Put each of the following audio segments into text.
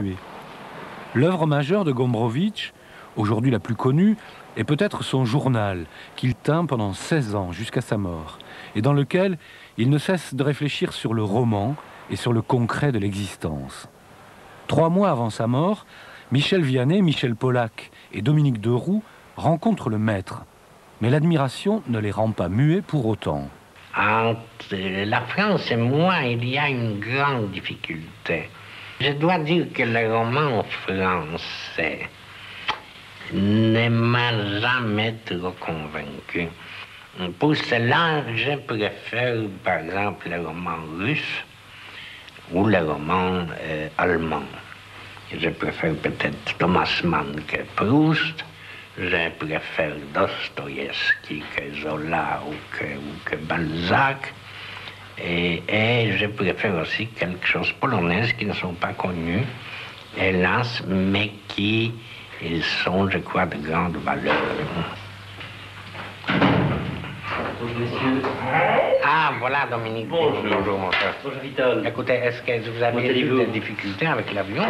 tué. L'œuvre majeure de Gombrowicz, aujourd'hui la plus connue, est peut-être son journal, qu'il tint pendant 16 ans jusqu'à sa mort, et dans lequel il ne cesse de réfléchir sur le roman et sur le concret de l'existence. 3 mois avant sa mort, Michel Vianney, Michel Polac et Dominique Deroux rencontrent le maître, mais l'admiration ne les rend pas muets pour autant. Entre la France et moi, il y a une grande difficulté. Je dois dire que le roman français ne m'a jamais trop convaincu. Pour cela, je préfère, par exemple, le roman russe ou le roman allemand. Je préfère peut-être Thomas Mann que Proust. Je préfère Dostoïevski que Zola ou que Balzac. Et je préfère aussi quelque chose polonais qui ne sont pas connus, hélas, mais qui ils sont, je crois, de grande valeur. Bonjour, messieurs. Ah, voilà, Dominique. Bonjour, mon cher. Bonjour, Vitol. Écoutez, est-ce que vous avez eu des difficultés avec l'avion?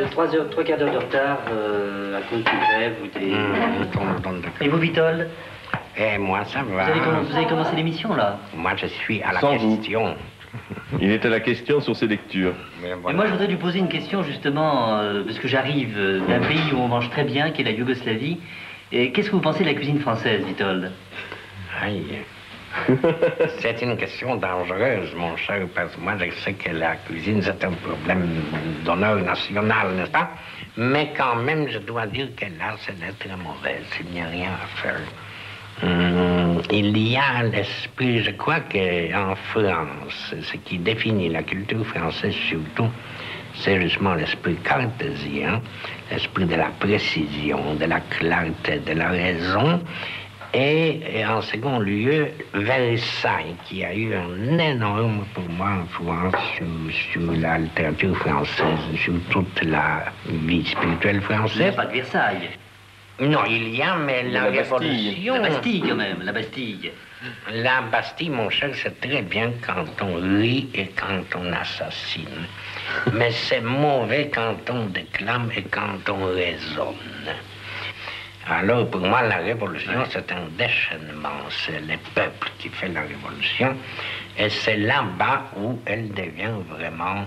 3 quarts d'heure de retard à cause du grève ou des... Et vous, Vitol? Et moi, ça va. Vous avez commencé l'émission, là? Moi, je suis à la Sans question. Il est à la question sur ses lectures. Mais Et voilà. moi, je voudrais lui poser une question, justement, parce que j'arrive d'un pays où on mange très bien, qui est la Yougoslavie. Et qu'est-ce que vous pensez de la cuisine française, Vitold? Aïe. C'est une question dangereuse, mon cher, parce que moi, je sais que la cuisine, c'est un problème d'honneur national, n'est-ce pas? Mais quand même, je dois dire que là, c'est très mauvaise. Il n'y a rien à faire. Il y a l'esprit, je crois qu'en France, ce qui définit la culture française surtout, c'est justement l'esprit cartésien, l'esprit de la précision, de la clarté, de la raison. Et en second lieu, Versailles, qui a eu un énorme, pour moi, influence sur la littérature française, sur toute la vie spirituelle Il n'y a française. pas de Versailles. Non, il y a, mais la Révolution... La Bastille, quand même, la Bastille. La Bastille, mon cher, c'est très bien quand on rit et quand on assassine. Mais c'est mauvais quand on déclame et quand on raisonne. Alors, pour moi, la révolution, c'est un déchaînement. C'est le peuple qui fait la révolution. Et c'est là-bas où elle devient vraiment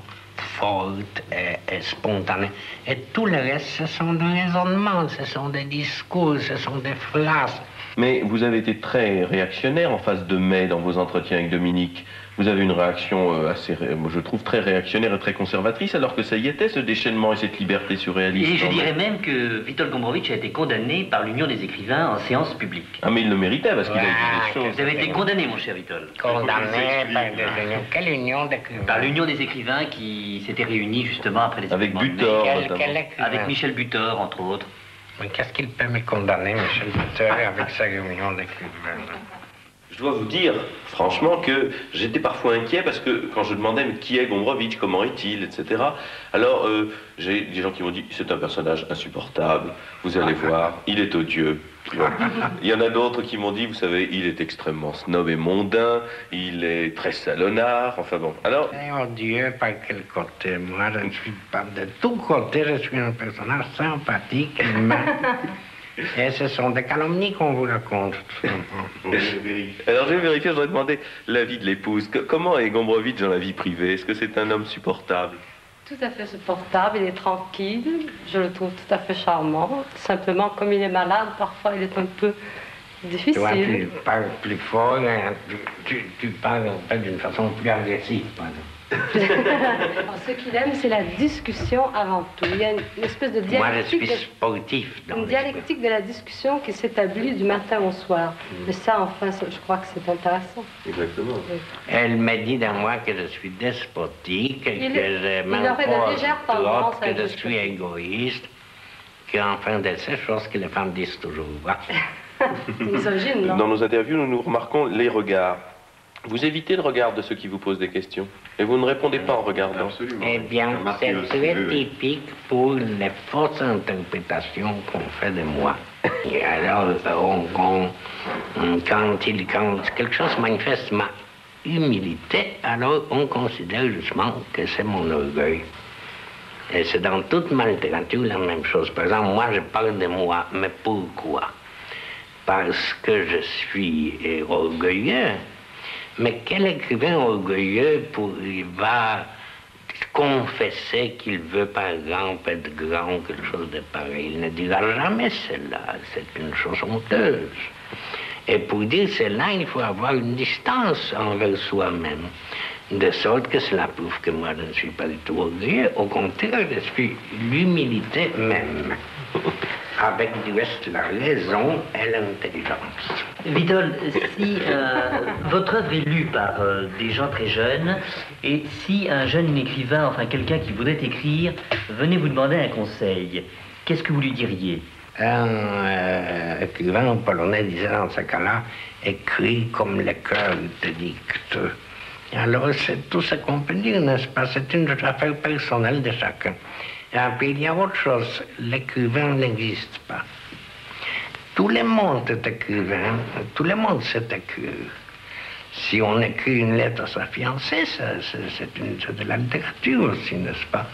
forte et spontanée. Et tout le reste, ce sont des raisonnements, ce sont des discours, ce sont des phrases. Mais vous avez été très réactionnaire en face de mai dans vos entretiens avec Dominique. Vous avez une réaction assez, je trouve, très réactionnaire et très conservatrice, alors que ça y était, ce déchaînement et cette liberté surréaliste. Et je dirais même que Witold Gombrowicz a été condamné par l'Union des écrivains en séance publique. Ah, mais il le méritait, parce qu'il a dit des choses. Vous avez été condamné, mon cher Witold. Condamné par des unions. Quelle union d'écrivains? Par l'Union des écrivains qui s'était réunie justement après les Avec événements de mai. Butor, Quel notamment. écrivain? Avec Michel Butor, entre autres. Mais qu'est-ce qu'il peut me condamner, Michel Butor, avec sa réunion d'écrivains? Je dois vous dire, franchement, que j'étais parfois inquiet parce que quand je demandais mais qui est Gombrowicz, comment est-il, etc. Alors, j'ai des gens qui m'ont dit c'est un personnage insupportable, vous allez voir, il est odieux. Bon. Il y en a d'autres qui m'ont dit, vous savez, il est extrêmement snob et mondain, il est très salonnard, enfin bon. Alors, C'est odieux par quel côté? Moi, je ne suis pas de tous côtés, je suis un personnage sympathique, humain. Et ce sont des calomnies qu'on vous raconte. alors je vais vérifier, je voudrais demander l'avis de l'épouse. Comment est Gombrowicz dans la vie privée? Est-ce que c'est un homme supportable? Tout à fait supportable, il est tranquille, je le trouve tout à fait charmant. Simplement, comme il est malade, parfois il est un peu difficile. Toi, tu parles plus fort, hein, tu parles en fait d'une façon plus agressive, pardon. Alors, ce qu'il aime, c'est la discussion avant tout. Il y a une espèce de Moi, je dialectique, suis sportif. une dialectique de la discussion qui s'établit du matin au soir. Et ça, enfin, je crois que c'est intéressant. Exactement. Elle me dit de moi que je suis despotique, que je aurait de m'impose légères trop, tendances à que je être suis égoïste, qu'enfin de ces choses que les femmes disent toujours. Misogyne, non? Dans nos interviews, nous remarquons les regards. Vous évitez le regard de ceux qui vous posent des questions. Et vous ne répondez pas en regardant. Absolument. Eh bien, c'est très typique pour les fausses interprétations qu'on fait de moi. Et alors, quand quelque chose manifeste ma humilité, alors on considère justement que c'est mon orgueil. Et c'est dans toute ma littérature la même chose. Par exemple, moi, je parle de moi, mais pourquoi? Parce que je suis orgueilleux. Mais quel écrivain orgueilleux il va confesser qu'il veut, par exemple, être grand ou quelque chose de pareil? Il ne dira jamais cela. C'est une chose honteuse. Et pour dire cela, il faut avoir une distance envers soi-même. De sorte que cela prouve que moi, je ne suis pas du tout orgueilleux. Au contraire, je suis l'humilité même. Avec du reste la raison et l'intelligence. Vitol, si votre œuvre est lue par des gens très jeunes, et si un jeune écrivain, enfin quelqu'un qui voudrait écrire, venait vous demander un conseil, qu'est-ce que vous lui diriez? Un écrivain polonais disait dans ce cas-là, écris comme le cœur te dicte. Alors c'est tout ce qu'on peut dire, n'est-ce pas? C'est une affaire personnelle de chacun. Et puis il y a autre chose, l'écrivain n'existe pas. Tout le monde est écrivain, tout le monde sait écrire. Si on écrit une lettre à sa fiancée, c'est de la littérature aussi, n'est-ce pas?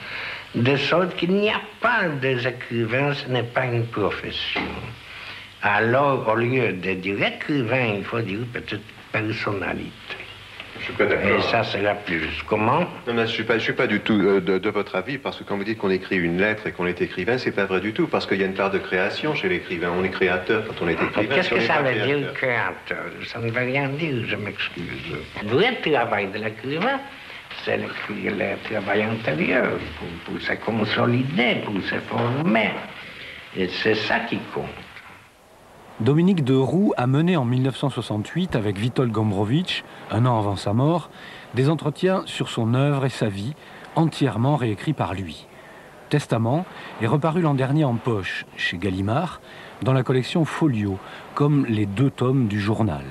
De sorte qu'il n'y a pas des écrivains, ce n'est pas une profession. Alors, au lieu de dire écrivain, il faut dire peut-être personnalité. Je suis pas d'accord. Et ça, c'est la plus juste. Comment? Non, mais je suis pas du tout de votre avis, parce que quand vous dites qu'on écrit une lettre et qu'on est écrivain, c'est pas vrai du tout, parce qu'il y a une part de création chez l'écrivain. On est créateur quand on est écrivain. Qu'est-ce que ça veut dire, créateur? Ça ne veut rien dire, je m'excuse. Le vrai travail de l'écrivain, c'est le travail intérieur, pour se consolider, pour se former. Et c'est ça qui compte. Dominique Deroux a mené en 1968 avec Witold Gombrowicz, un an avant sa mort, des entretiens sur son œuvre et sa vie, entièrement réécrits par lui. Testament est reparu l'an dernier en poche, chez Gallimard, dans la collection Folio, comme les 2 tomes du journal.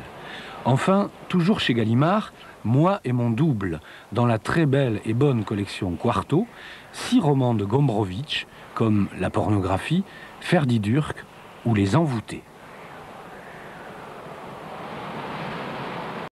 Enfin, toujours chez Gallimard, Moi et mon double, dans la très belle et bonne collection Quarto, 6 romans de Gombrowicz, comme La pornographie, Ferdi Durk ou Les envoûtés.